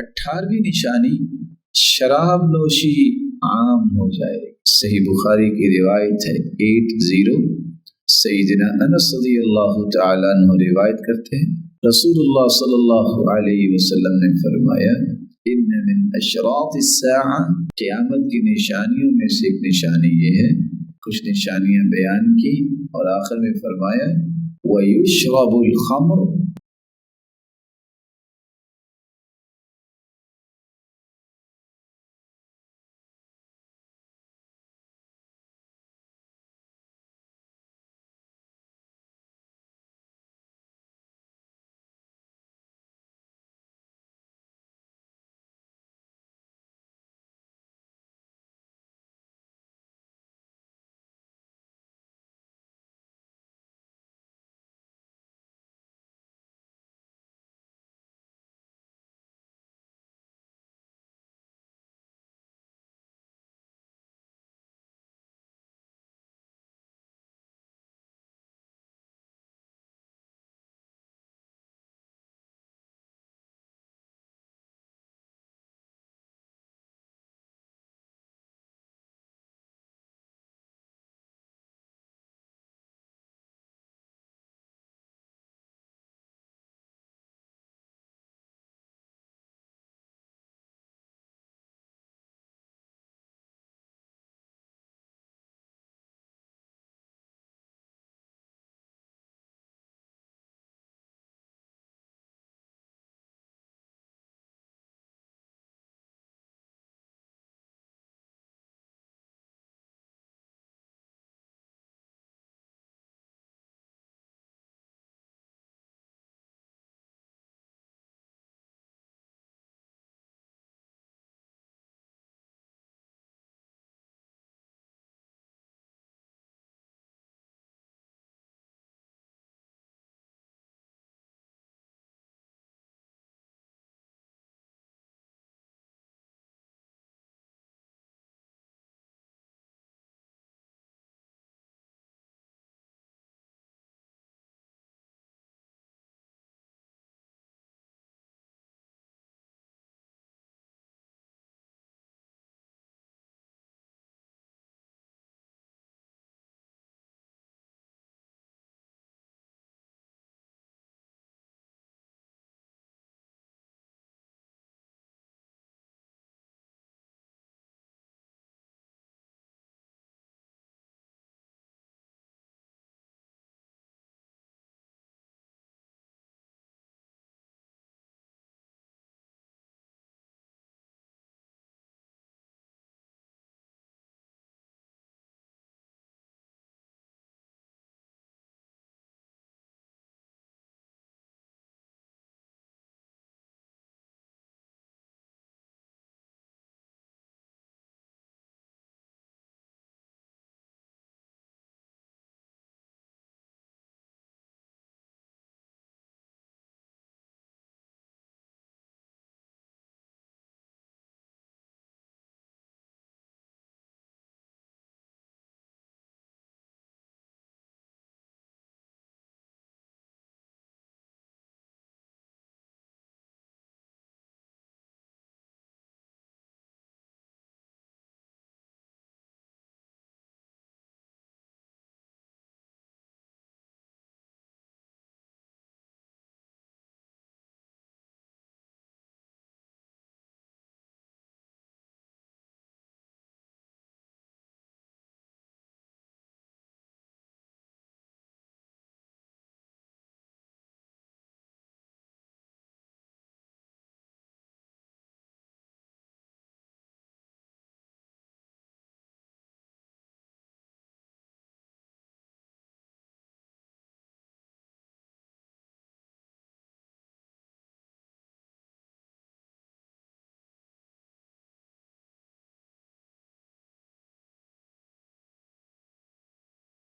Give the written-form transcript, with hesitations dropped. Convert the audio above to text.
18वीं निशानी, शराब नोशी आम हो जाए। सही बुखारी की रिवायत है 80। सैयदना अनस रज़ियल्लाहु तआला अन्हु रिवायत करते हैं, रसूलुल्लाह सल्लल्लाहु अलैहि वसल्लम ने फरमाया, इन्न मिन अशरातिस साआ, क़यामत की निशानियों में से एक निशानी ये है। कुछ निशानियां बयान की और आखिर में फरमाया, वयुशरबुल खम्र,